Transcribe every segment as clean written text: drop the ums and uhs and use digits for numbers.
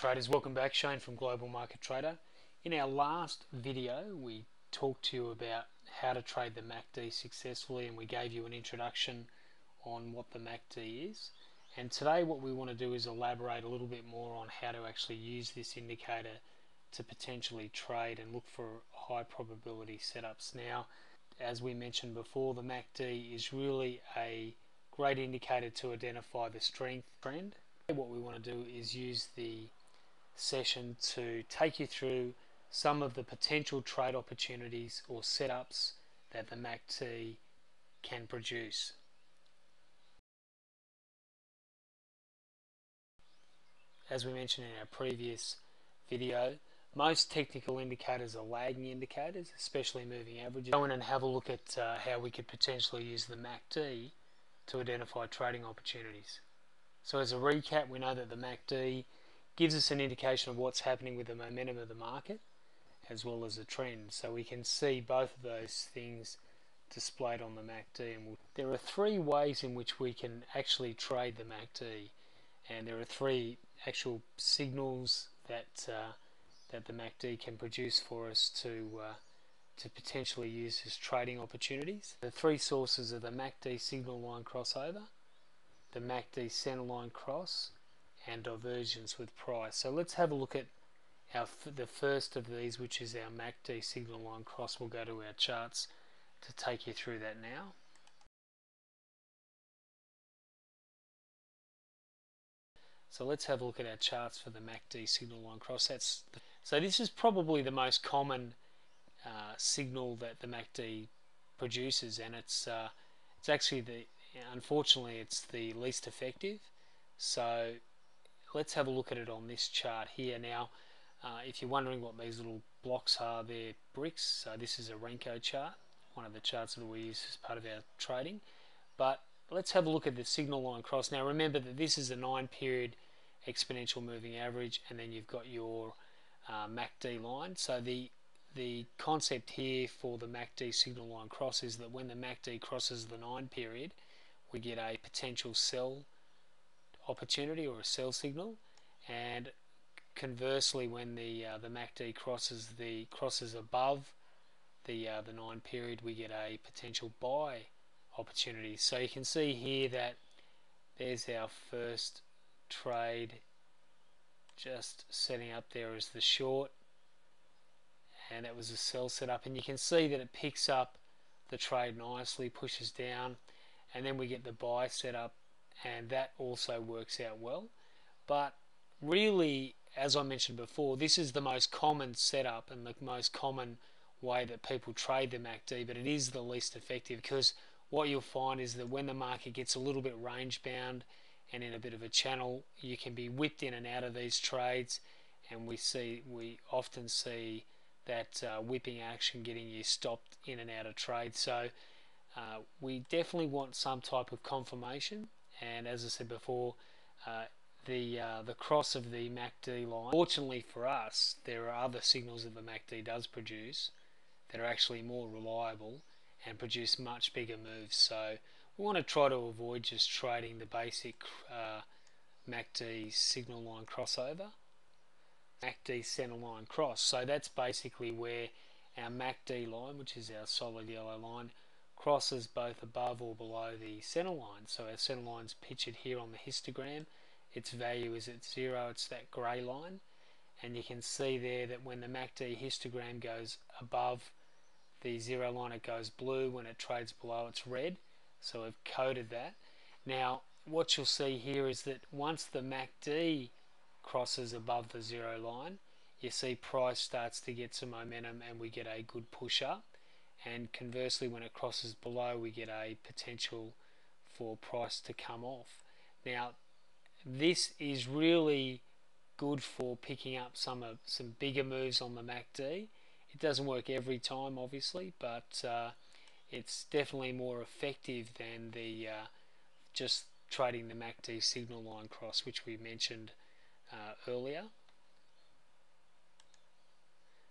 traders, welcome back. Shane from Global Market Trader. In our last video we talked to you about how to trade the MACD successfully, and we gave you an introduction on what the MACD is. And today what we want to do is elaborate a little bit more on how to actually use this indicator to potentially trade and look for high probability setups. Now, as we mentioned before, the MACD is really a great indicator to identify the strength trend. What we want to do is use the session to take you through some of the potential trade opportunities or setups that the MACD can produce. As we mentioned in our previous video, most technical indicators are lagging indicators, especially moving averages. Go in and have a look at how we could potentially use the MACD to identify trading opportunities. So as a recap, we know that the MACD gives us an indication of what's happening with the momentum of the market as well as a trend. So we can see both of those things displayed on the MACD. And there are three ways in which we can actually trade the MACD, and there are three actual signals that that the MACD can produce for us to potentially use as trading opportunities. The three sources are the MACD signal line crossover, the MACD centerline cross, and divergence with price. So let's have a look at the first of these, which is our MACD signal line cross. We'll go to our charts to take you through that now. So let's have a look at our charts for the MACD signal line cross. So this is probably the most common signal that the MACD produces, and it's actually unfortunately it's the least effective. So let's have a look at it on this chart here. Now, if you're wondering what these little blocks are, they're bricks. So this is a Renko chart, one of the charts that we use as part of our trading. But let's have a look at the signal line cross. Now remember that this is a 9-period exponential moving average, and then you've got your MACD line. So the concept here for the MACD signal line cross is that when the MACD crosses the 9-period, we get a potential sell opportunity or a sell signal, and conversely, when the MACD crosses above the 9-period, we get a potential buy opportunity. So you can see here that there's our first trade just setting up there as the short, and that was a sell setup, and you can see that it picks up the trade nicely, pushes down, and then we get the buy setup, and that also works out well. But really, as I mentioned before, this is the most common setup and the most common way that people trade the MACD, but it is the least effective, because what you'll find is that when the market gets a little bit range bound and in a bit of a channel, you can be whipped in and out of these trades, and we often see that whipping action getting you stopped in and out of trade. So we definitely want some type of confirmation, and as I said before, the cross of the MACD line. Fortunately for us, there are other signals that the MACD does produce that are actually more reliable and produce much bigger moves. So we want to try to avoid just trading the basic MACD signal line crossover, MACD center line cross. So that's basically where our MACD line, which is our solid yellow line, crosses both above or below the center line. So our center line's pictured here on the histogram. Its value is at 0, it's that grey line, and you can see there that when the MACD histogram goes above the 0 line, it goes blue. When it trades below, it's red. So we've coded that. Now what you'll see here is that once the MACD crosses above the 0 line, you see price starts to get some momentum and we get a good push up, and conversely, when it crosses below, we get a potential for price to come off. Now this is really good for picking up some bigger moves on the MACD. It doesn't work every time, obviously, but it's definitely more effective than the just trading the MACD signal line cross, which we mentioned earlier.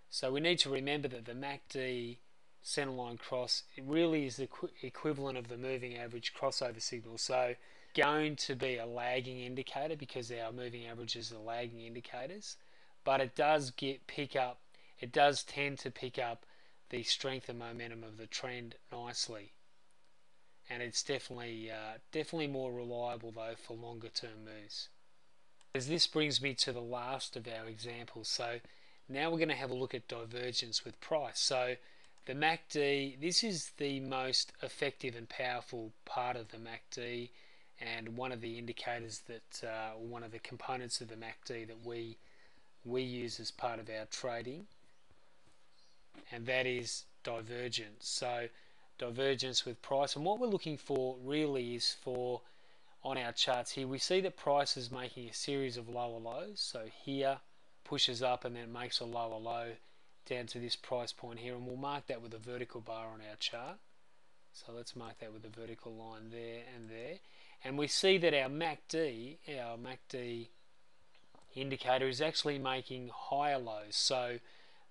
So we need to remember that the MACD centerline cross, it really is the equivalent of the moving average crossover signal. So going to be a lagging indicator because our moving averages are lagging indicators, but it does it does tend to pick up the strength and momentum of the trend nicely, and it's definitely more reliable though for longer term moves. As this brings me to the last of our examples, so now we're going to have a look at divergence with price. So the MACD, this is the most effective and powerful part of the MACD, and one of the indicators that, one of the components of the MACD that we use as part of our trading, and that is divergence. So divergence with price, and what we're looking for really is for, on our charts here, we see that price is making a series of lower lows. So here pushes up and then makes a lower low down to this price point here, and we'll mark that with a vertical bar on our chart. So let's mark that with a vertical line there and there, and we see that our MACD indicator is actually making higher lows. So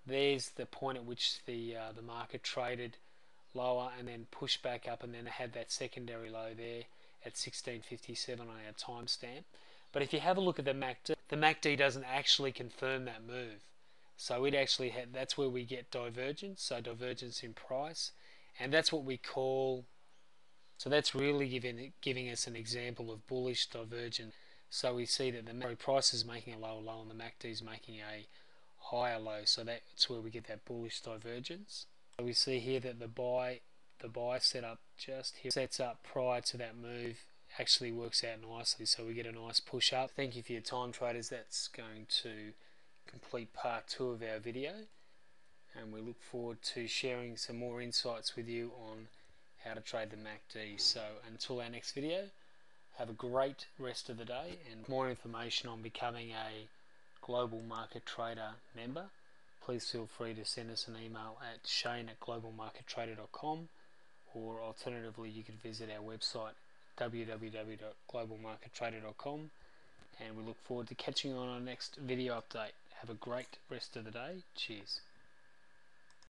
there's the point at which the market traded lower and then pushed back up, and then had that secondary low there at 1657 on our timestamp. But if you have a look at the MACD doesn't actually confirm that move. So it actually that's where we get divergence, so divergence in price, and that's what we call, so that's really giving us an example of bullish divergence. So we see that the price is making a lower low and the MACD is making a higher low, so that's where we get that bullish divergence. So we see here that the buy setup just here sets up prior to that move, actually works out nicely, so we get a nice push up. Thank you for your time, traders. That's going to complete part 2 of our video, and we look forward to sharing some more insights with you on how to trade the MACD. So until our next video, have a great rest of the day, and for more information on becoming a Global Market Trader member, please feel free to send us an email at shane@globalmarkettrader.com, or alternatively you could visit our website www.globalmarkettrader.com, and we look forward to catching you on our next video update. Have a great rest of the day. Cheers.